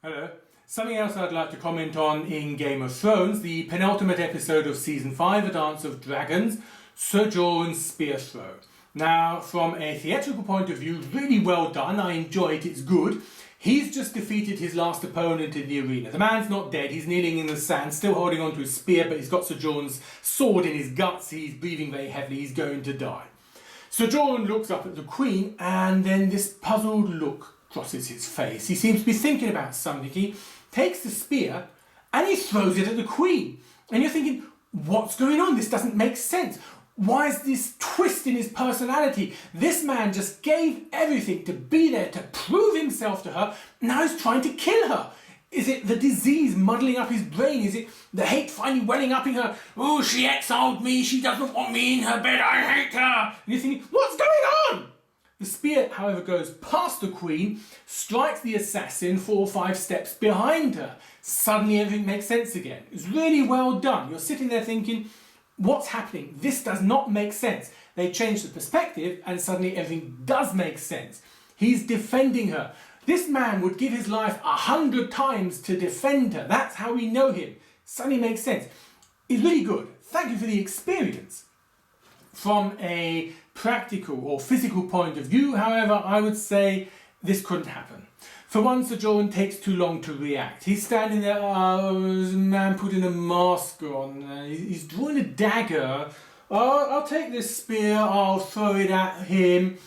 Hello. Something else I'd like to comment on in Game of Thrones, the penultimate episode of Season 5, A Dance of Dragons, Ser Jorah's spear throw. Now, from a theatrical point of view, really well done. I enjoy it, it's good. He's just defeated his last opponent in the arena. The man's not dead, he's kneeling in the sand, still holding onto his spear, but he's got Ser Jorah's sword in his guts, he's breathing very heavily, he's going to die. Ser Jorah looks up at the Queen, and then this puzzled look crosses his face. He seems to be thinking about something. He takes the spear and he throws it at the Queen. And you're thinking, what's going on? This doesn't make sense. Why is this twist in his personality? This man just gave everything to be there, to prove himself to her. Now he's trying to kill her. Is it the disease muddling up his brain? Is it the hate finally welling up in her? Oh, she exiled me. She doesn't want me in her bed. I hate her. And you're thinking, what's going on? The spear, however, goes past the Queen, strikes the assassin 4 or 5 steps behind her. Suddenly everything makes sense again. It's really well done. You're sitting there thinking, what's happening? This does not make sense. They change the perspective and suddenly everything does make sense. He's defending her. This man would give his life 100 times to defend her. That's how we know him. Suddenly makes sense. It's really good. Thank you for the experience. From a practical or physical point of view, however, I would say this couldn't happen. For one, Ser Jorah takes too long to react. He's standing there, there's a man putting a mask on, he's drawing a dagger. I'll take this spear, I'll throw it at him.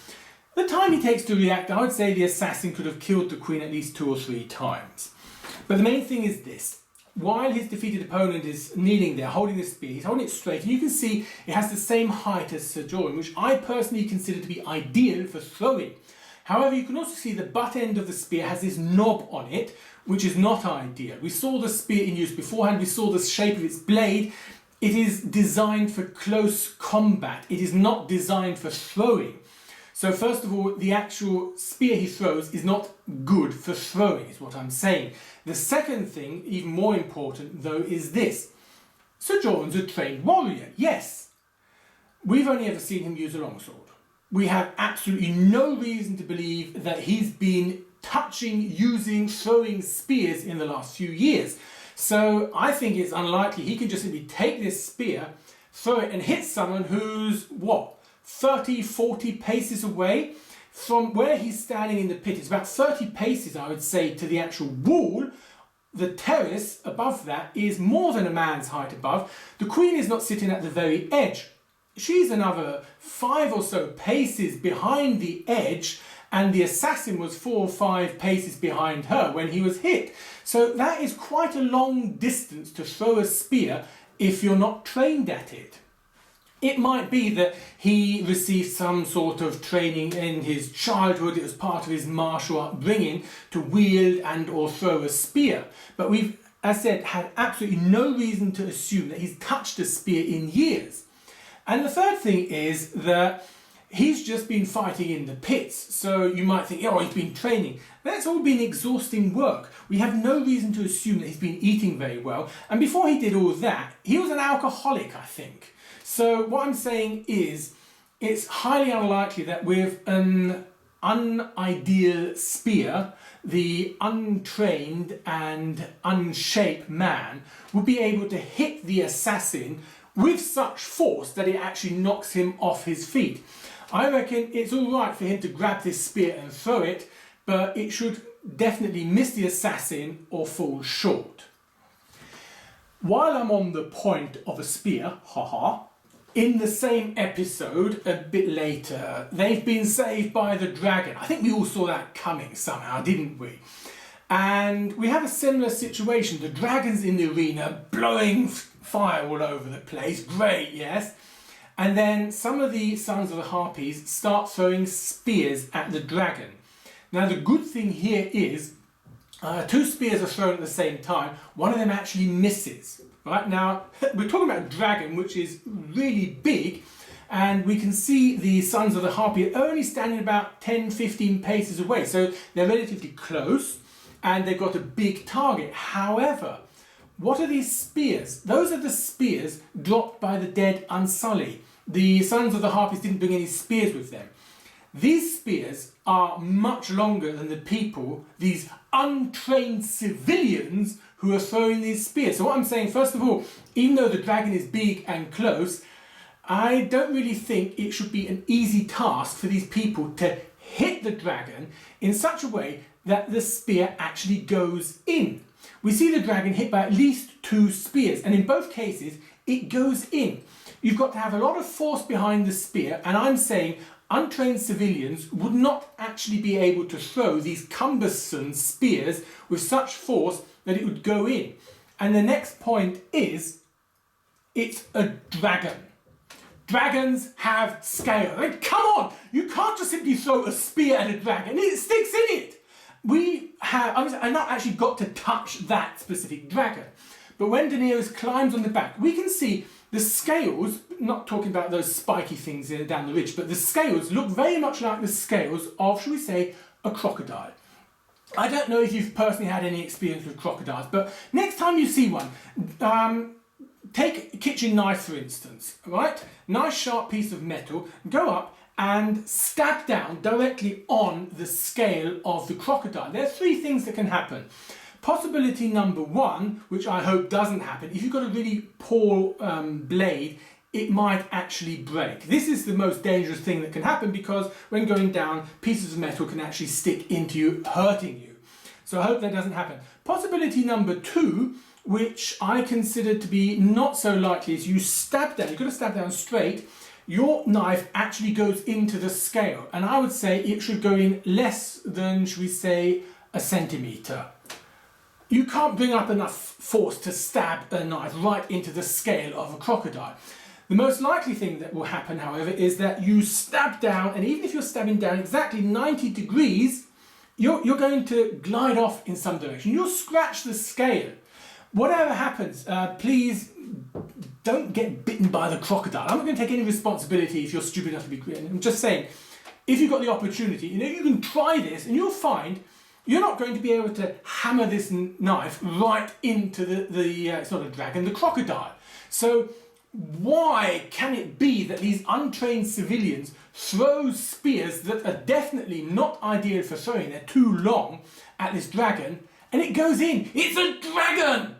The time he takes to react, I would say the assassin could have killed the Queen at least 2 or 3 times. But the main thing is this. While his defeated opponent is kneeling there, holding the spear, he's holding it straight, and you can see it has the same height as Ser Jorah, which I personally consider to be ideal for throwing. However, you can also see the butt end of the spear has this knob on it, which is not ideal. We saw the spear in use beforehand, we saw the shape of its blade. It is designed for close combat, it is not designed for throwing. So first of all, the actual spear he throws is not good for throwing, is what I'm saying. The second thing, even more important though, is this. Ser Jorah's a trained warrior, yes. We've only ever seen him use a longsword. We have absolutely no reason to believe that he's been touching, using, throwing spears in the last few years. So I think it's unlikely he can just simply take this spear, throw it and hit someone who's, 30, 40 paces away from where he's standing in the pit. It's about 30 paces, I would say, to the actual wall. The terrace above that is more than a man's height above. The Queen is not sitting at the very edge. She's another 5 or so paces behind the edge, and the assassin was 4 or 5 paces behind her when he was hit. So that is quite a long distance to throw a spear if you're not trained at it. It might be that he received some sort of training in his childhood, it was part of his martial upbringing to wield and or throw a spear. But we've, as I said, had absolutely no reason to assume that he's touched a spear in years. And the third thing is that he's just been fighting in the pits. So you might think, oh, he's been training. That's all been exhausting work. We have no reason to assume that he's been eating very well. And before he did all that, he was an alcoholic, I think. So what I'm saying is, it's highly unlikely that with an unideal spear, the untrained and unshaped man would be able to hit the assassin with such force that it actually knocks him off his feet. I reckon it's all right for him to grab this spear and throw it, but it should definitely miss the assassin or fall short. While I'm on the point of a spear, in the same episode, a bit later, they've been saved by the dragon. I think we all saw that coming somehow, didn't we? And we have a similar situation. The dragon's in the arena, blowing fire all over the place. Great, yes. And then some of the sons of the Harpies start throwing spears at the dragon. Now the good thing here is 2 spears are thrown at the same time. One of them actually misses. Right, now we're talking about a dragon which is really big, and we can see the sons of the Harpy are only standing about 10-15 paces away, so they're relatively close and they've got a big target. However, what are these spears? Those are the spears dropped by the dead Unsullied. The sons of the Harpies didn't bring any spears with them. these spears are much longer than the people, these untrained civilians who are throwing these spears. So what I'm saying, first of all, even though the dragon is big and close, I don't really think it should be an easy task for these people to hit the dragon in such a way that the spear actually goes in. We see the dragon hit by at least 2 spears, and in both cases it goes in. You've got to have a lot of force behind the spear, and I'm saying untrained civilians would not actually be able to throw these cumbersome spears with such force that it would go in. And the next point is, it's a dragon. Dragons have scale. I mean, come on, you can't just simply throw a spear at a dragon, it sticks in it. I've not actually got to touch that specific dragon, but when Daenerys climbs on the back, we can see the scales, not talking about those spiky things down the ridge, but the scales look very much like the scales of, shall we say, a crocodile. I don't know if you've personally had any experience with crocodiles, but next time you see one, take a kitchen knife for instance, right? Nice sharp piece of metal, go up and stab down directly on the scale of the crocodile. There are 3 things that can happen. Possibility number 1, which I hope doesn't happen, if you've got a really poor blade, it might actually break. This is the most dangerous thing that can happen because when going down, pieces of metal can actually stick into you, hurting you. So I hope that doesn't happen. Possibility number 2, which I consider to be not so likely, is you stab down, you've got to stab down straight, your knife actually goes into the scale, and I would say it should go in less than, should we say, a centimetre. You can't bring up enough force to stab a knife right into the scale of a crocodile. The most likely thing that will happen, however, is that you stab down, and even if you're stabbing down exactly 90 degrees, you're going to glide off in some direction. You'll scratch the scale. Whatever happens, please don't get bitten by the crocodile. I'm not going to take any responsibility if you're stupid enough to be creative. I'm just saying, if you've got the opportunity, you can try this and you'll find you're not going to be able to hammer this knife right into it's not a dragon, the crocodile. So why can it be that these untrained civilians throw spears that are definitely not ideal for throwing, they're too long, at this dragon, and it goes in? It's a dragon!